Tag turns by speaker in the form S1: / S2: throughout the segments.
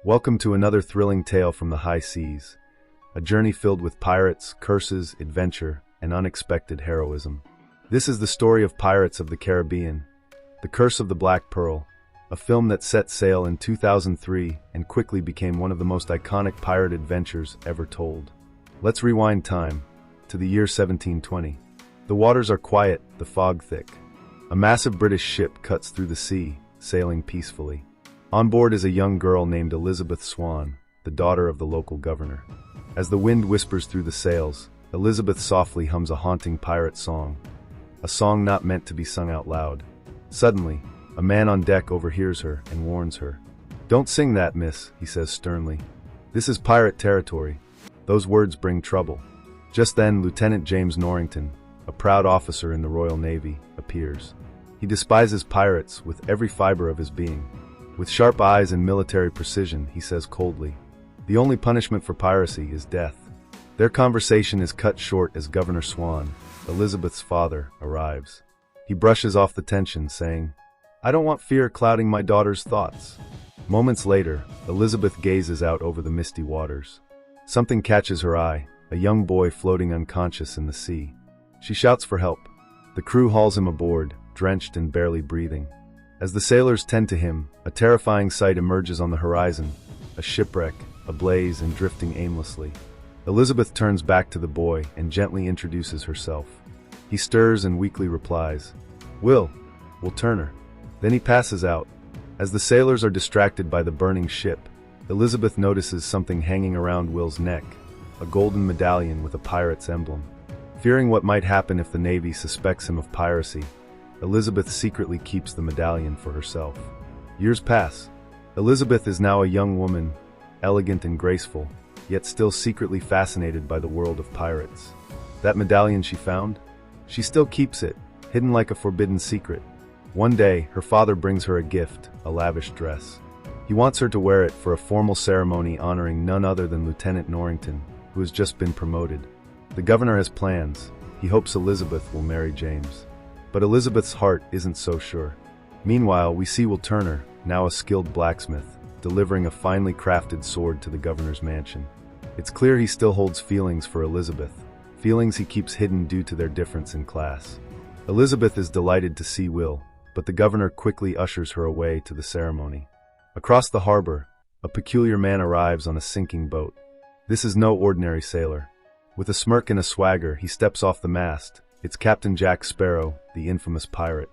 S1: Welcome to another thrilling tale from the high seas, a journey filled with pirates, curses, adventure, and unexpected heroism. This is the story of Pirates of the Caribbean, The Curse of the Black Pearl, a film that set sail in 2003 and quickly became one of the most iconic pirate adventures ever told. Let's rewind time to the year 1720. The waters are quiet, the fog thick. A massive British ship cuts through the sea, sailing peacefully. On board is a young girl named Elizabeth Swan, the daughter of the local governor. As the wind whispers through the sails, Elizabeth softly hums a haunting pirate song, a song not meant to be sung out loud. Suddenly, a man on deck overhears her and warns her. "Don't sing that, miss," he says sternly. "This is pirate territory." Those words bring trouble. Just then, Lieutenant James Norrington, a proud officer in the Royal Navy, appears. He despises pirates with every fiber of his being. With sharp eyes and military precision, he says coldly, "The only punishment for piracy is death." Their conversation is cut short as Governor Swan, Elizabeth's father, arrives. He brushes off the tension, saying, "I don't want fear clouding my daughter's thoughts." Moments later, Elizabeth gazes out over the misty waters. Something catches her eye, a young boy floating unconscious in the sea. She shouts for help. The crew hauls him aboard, drenched and barely breathing. As the sailors tend to him, a terrifying sight emerges on the horizon, a shipwreck, ablaze and drifting aimlessly. Elizabeth turns back to the boy and gently introduces herself. He stirs and weakly replies, Will Turner." Then he passes out. As the sailors are distracted by the burning ship, Elizabeth notices something hanging around Will's neck, a golden medallion with a pirate's emblem. Fearing what might happen if the Navy suspects him of piracy, Elizabeth secretly keeps the medallion for herself. Years pass. Elizabeth is now a young woman, elegant and graceful, yet still secretly fascinated by the world of pirates. That medallion she found? She still keeps it, hidden like a forbidden secret. One day, her father brings her a gift, a lavish dress. He wants her to wear it for a formal ceremony honoring none other than Lieutenant Norrington, who has just been promoted. The governor has plans. He hopes Elizabeth will marry James. But Elizabeth's heart isn't so sure. Meanwhile, we see Will Turner, now a skilled blacksmith, delivering a finely crafted sword to the governor's mansion. It's clear he still holds feelings for Elizabeth, feelings he keeps hidden due to their difference in class. Elizabeth is delighted to see Will, but the governor quickly ushers her away to the ceremony. Across the harbor, a peculiar man arrives on a sinking boat. This is no ordinary sailor. With a smirk and a swagger, he steps off the mast. It's Captain Jack Sparrow, the infamous pirate.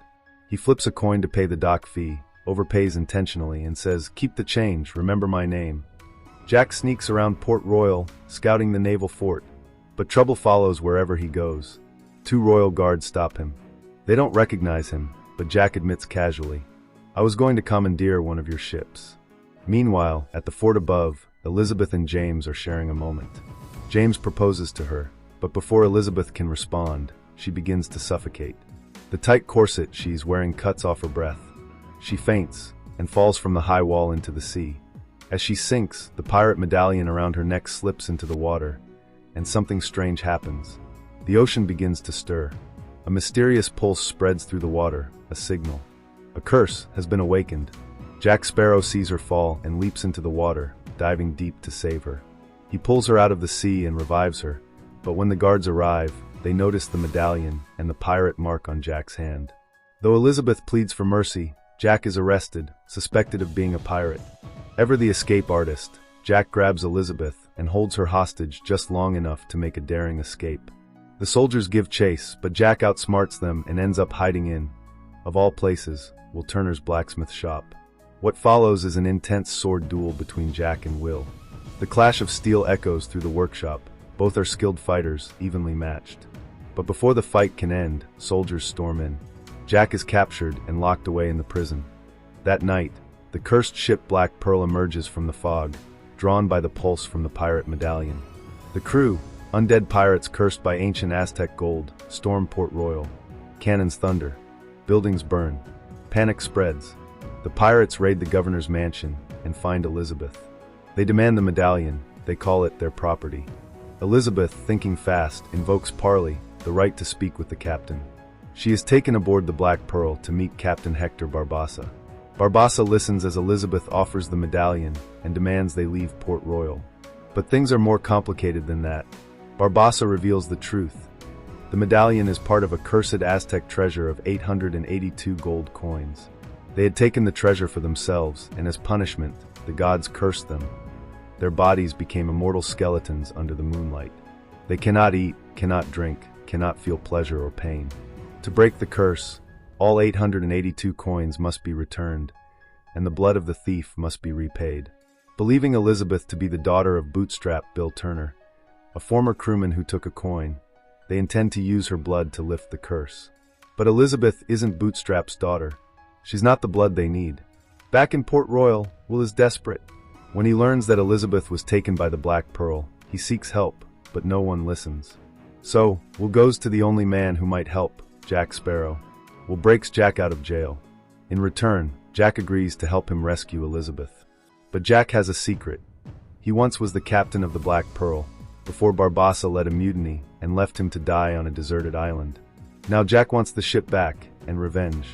S1: He flips a coin to pay the dock fee, overpays intentionally, and says, "Keep the change, remember my name." Jack sneaks around Port Royal, scouting the naval fort, but trouble follows wherever he goes. 2 royal guards stop him. They don't recognize him, but Jack admits casually, "I was going to commandeer one of your ships." Meanwhile, at the fort above, Elizabeth and James are sharing a moment. James proposes to her, but before Elizabeth can respond, she begins to suffocate. The tight corset she's wearing cuts off her breath. She faints and falls from the high wall into the sea. As she sinks, the pirate medallion around her neck slips into the water, and something strange happens. The ocean begins to stir. A mysterious pulse spreads through the water, a signal. A curse has been awakened. Jack Sparrow sees her fall and leaps into the water, diving deep to save her. He pulls her out of the sea and revives her, but when the guards arrive, they notice the medallion and the pirate mark on Jack's hand. Though Elizabeth pleads for mercy, Jack is arrested, suspected of being a pirate. Ever the escape artist, Jack grabs Elizabeth and holds her hostage just long enough to make a daring escape. The soldiers give chase, but Jack outsmarts them and ends up hiding in, of all places, Will Turner's blacksmith shop. What follows is an intense sword duel between Jack and Will. The clash of steel echoes through the workshop. Both are skilled fighters, evenly matched. But before the fight can end, soldiers storm in. Jack is captured and locked away in the prison. That night, the cursed ship Black Pearl emerges from the fog, drawn by the pulse from the pirate medallion. The crew, undead pirates cursed by ancient Aztec gold, storm Port Royal. Cannons thunder. Buildings burn. Panic spreads. The pirates raid the governor's mansion and find Elizabeth. They demand the medallion. They call it their property. Elizabeth, thinking fast, invokes parley, the right to speak with the captain. She is taken aboard the Black Pearl to meet Captain Hector Barbassa. Barbassa listens as Elizabeth offers the medallion and demands they leave Port Royal. But things are more complicated than that. Barbassa reveals the truth. The medallion is part of a cursed Aztec treasure of 882 gold coins. They had taken the treasure for themselves, and as punishment, the gods cursed them. Their bodies became immortal skeletons under the moonlight. They cannot eat, cannot drink, cannot feel pleasure or pain. To break the curse, all 882 coins must be returned, and the blood of the thief must be repaid. Believing Elizabeth to be the daughter of Bootstrap Bill Turner, a former crewman who took a coin, they intend to use her blood to lift the curse. But Elizabeth isn't Bootstrap's daughter. She's not the blood they need. Back in Port Royal, Will is desperate. When he learns that Elizabeth was taken by the Black Pearl, he seeks help, but no one listens. So, Will goes to the only man who might help, Jack Sparrow. Will breaks Jack out of jail. In return, Jack agrees to help him rescue Elizabeth. But Jack has a secret. He once was the captain of the Black Pearl, before Barbassa led a mutiny and left him to die on a deserted island. Now Jack wants the ship back, and revenge.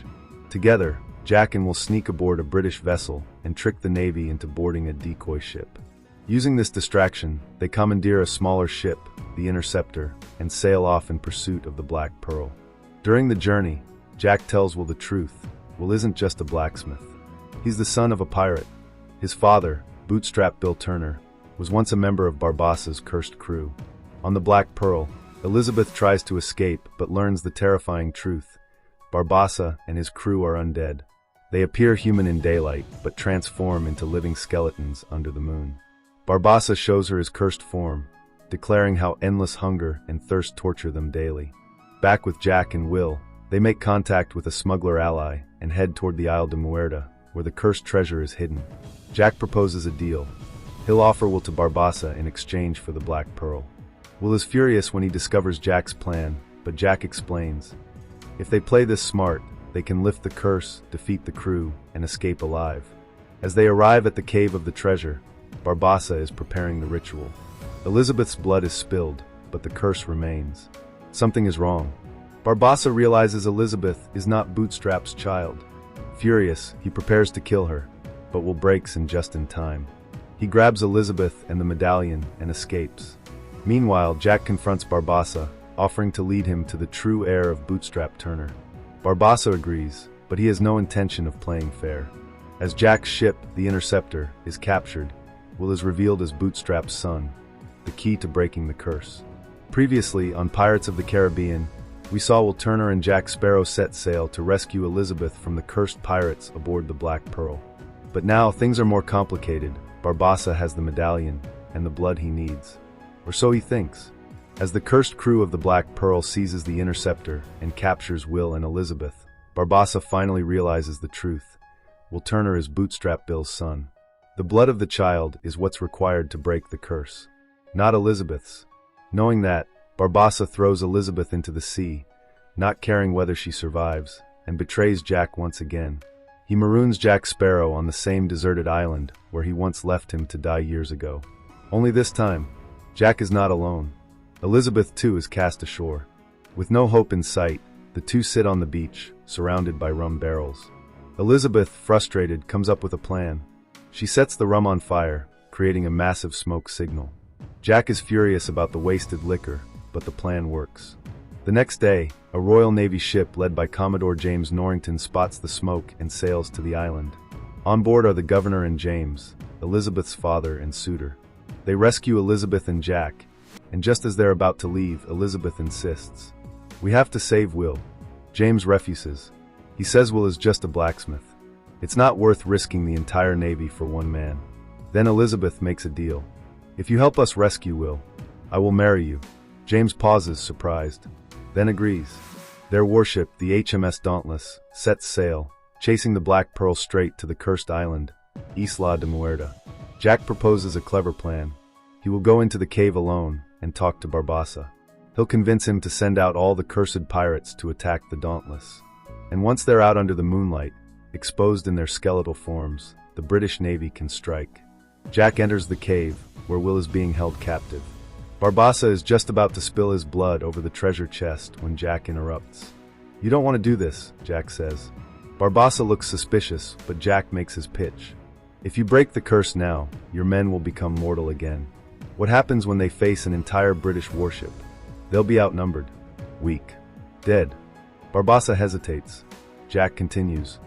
S1: Together, Jack and Will sneak aboard a British vessel and trick the Navy into boarding a decoy ship. Using this distraction, they commandeer a smaller ship, the Interceptor, and sail off in pursuit of the Black Pearl. During the journey, Jack tells Will the truth. Will isn't just a blacksmith. He's the son of a pirate. His father, Bootstrap Bill Turner, was once a member of Barbassa's cursed crew. On the Black Pearl, Elizabeth tries to escape but learns the terrifying truth. Barbassa and his crew are undead. They appear human in daylight, but transform into living skeletons under the moon. Barbassa shows her his cursed form, declaring how endless hunger and thirst torture them daily. Back with Jack and Will, they make contact with a smuggler ally and head toward the Isle de Muerta, where the cursed treasure is hidden. Jack proposes a deal. He'll offer Will to Barbassa in exchange for the Black Pearl. Will is furious when he discovers Jack's plan, but Jack explains. If they play this smart, they can lift the curse, defeat the crew, and escape alive. As they arrive at the cave of the treasure, Barbassa is preparing the ritual. Elizabeth's blood is spilled, but the curse remains. Something is wrong. Barbassa realizes Elizabeth is not Bootstrap's child. Furious, he prepares to kill her, but Will breaks in just in time. He grabs Elizabeth and the medallion and escapes. Meanwhile, Jack confronts Barbassa, offering to lead him to the true heir of Bootstrap Turner. Barbassa agrees, but he has no intention of playing fair. As Jack's ship, the Interceptor, is captured, Will is revealed as Bootstrap's son, the key to breaking the curse. Previously, on Pirates of the Caribbean, we saw Will Turner and Jack Sparrow set sail to rescue Elizabeth from the cursed pirates aboard the Black Pearl. But now, things are more complicated. Barbassa has the medallion, and the blood he needs. Or so he thinks. As the cursed crew of the Black Pearl seizes the Interceptor and captures Will and Elizabeth, Barbassa finally realizes the truth. Will Turner is Bootstrap Bill's son. The blood of the child is what's required to break the curse, not Elizabeth's. Knowing that, Barbassa throws Elizabeth into the sea, not caring whether she survives, and betrays Jack once again. He maroons Jack Sparrow on the same deserted island where he once left him to die years ago. Only this time, Jack is not alone. Elizabeth too is cast ashore. With no hope in sight, the two sit on the beach, surrounded by rum barrels. Elizabeth, frustrated, comes up with a plan. She sets the rum on fire, creating a massive smoke signal. Jack is furious about the wasted liquor, but the plan works. The next day, a Royal Navy ship led by Commodore James Norrington spots the smoke and sails to the island. On board are the governor and James, Elizabeth's father and suitor. They rescue Elizabeth and Jack, and just as they're about to leave, Elizabeth insists. "We have to save Will." James refuses. He says Will is just a blacksmith. It's not worth risking the entire Navy for one man. Then Elizabeth makes a deal. "If you help us rescue Will, I will marry you." James pauses, surprised, then agrees. Their warship, the HMS Dauntless, sets sail, chasing the Black Pearl straight to the cursed island, Isla de Muerta. Jack proposes a clever plan. He will go into the cave alone and talk to Barbassa. He'll convince him to send out all the cursed pirates to attack the Dauntless. And once they're out under the moonlight, exposed in their skeletal forms, the British Navy can strike. Jack enters the cave, where Will is being held captive. Barbassa is just about to spill his blood over the treasure chest when Jack interrupts. "You don't want to do this," Jack says. Barbassa looks suspicious, but Jack makes his pitch. If you break the curse now, your men will become mortal again. What happens when they face an entire British warship? They'll be outnumbered, weak, dead. Barbassa hesitates. Jack continues.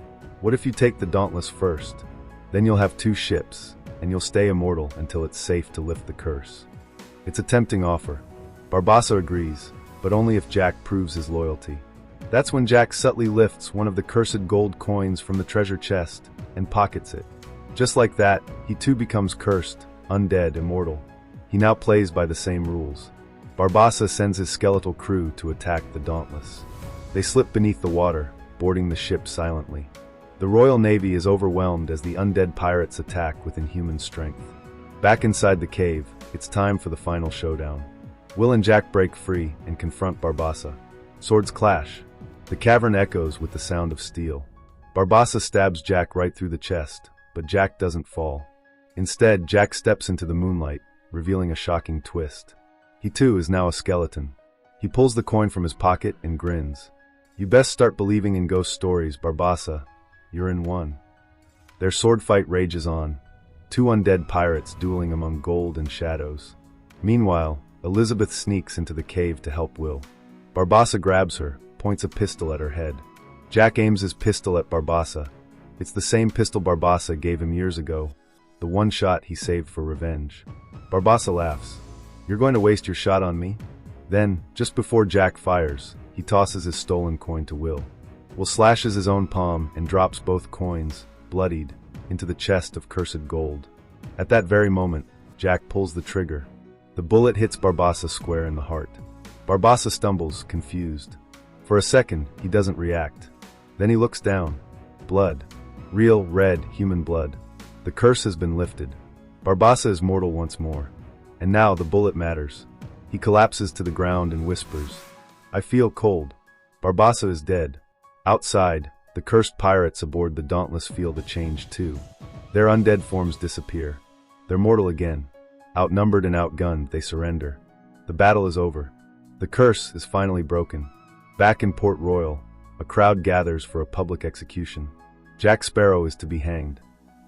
S1: What if you take the Dauntless first? Then you'll have 2 ships, and you'll stay immortal until it's safe to lift the curse. It's a tempting offer. Barbassa agrees, but only if Jack proves his loyalty. That's when Jack subtly lifts one of the cursed gold coins from the treasure chest and pockets it. Just like that, he too becomes cursed, undead, immortal. He now plays by the same rules. Barbassa sends his skeletal crew to attack the Dauntless. They slip beneath the water, boarding the ship silently. The Royal Navy is overwhelmed as the undead pirates attack with inhuman strength. Back inside the cave, it's time for the final showdown. Will and Jack break free and confront Barbassa. Swords clash. The cavern echoes with the sound of steel. Barbassa stabs Jack right through the chest, but Jack doesn't fall. Instead, Jack steps into the moonlight, revealing a shocking twist. He too is now a skeleton. He pulls the coin from his pocket and grins. You best start believing in ghost stories, Barbassa. You're in one. Their sword fight rages on. 2 undead pirates dueling among gold and shadows. Meanwhile, Elizabeth sneaks into the cave to help Will. Barbassa grabs her, points a pistol at her head. Jack aims his pistol at Barbassa. It's the same pistol Barbassa gave him years ago, the one shot he saved for revenge. Barbassa laughs. You're going to waste your shot on me? Then, just before Jack fires, he tosses his stolen coin to Will. Will slashes his own palm and drops both coins, bloodied, into the chest of cursed gold. At that very moment, Jack pulls the trigger. The bullet hits Barbassa square in the heart. Barbassa stumbles, confused. For a second, he doesn't react. Then he looks down. Blood. Real, red, human blood. The curse has been lifted. Barbassa is mortal once more. And now the bullet matters. He collapses to the ground and whispers, I feel cold. Barbassa is dead. Outside, the cursed pirates aboard the Dauntless feel the change too. Their undead forms disappear. They're mortal again. Outnumbered and outgunned, they surrender. The battle is over. The curse is finally broken. Back in Port Royal, a crowd gathers for a public execution. Jack Sparrow is to be hanged.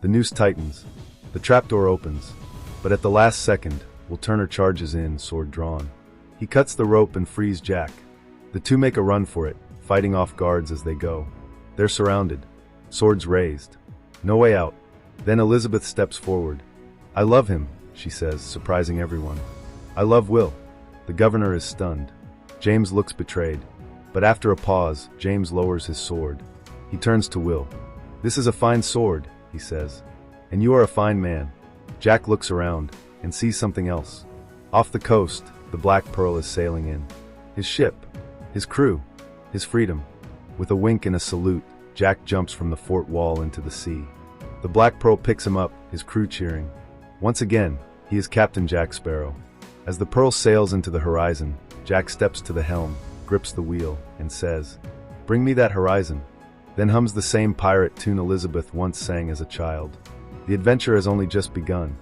S1: The noose tightens. The trapdoor opens. But at the last second, Will Turner charges in, sword drawn. He cuts the rope and frees Jack. The two make a run for it, fighting off guards as they go. They're surrounded. Swords raised. No way out. Then Elizabeth steps forward. I love him, she says, surprising everyone. I love Will. The governor is stunned. James looks betrayed. But after a pause, James lowers his sword. He turns to Will. This is a fine sword, he says. And you are a fine man. Jack looks around and sees something else. Off the coast, the Black Pearl is sailing in. His ship, his crew, his freedom. With a wink and a salute, Jack jumps from the fort wall into the sea. The Black Pearl picks him up, his crew cheering. Once again, he is Captain Jack Sparrow. As the Pearl sails into the horizon, Jack steps to the helm, grips the wheel, and says, Bring me that horizon. Then hums the same pirate tune Elizabeth once sang as a child. The adventure has only just begun.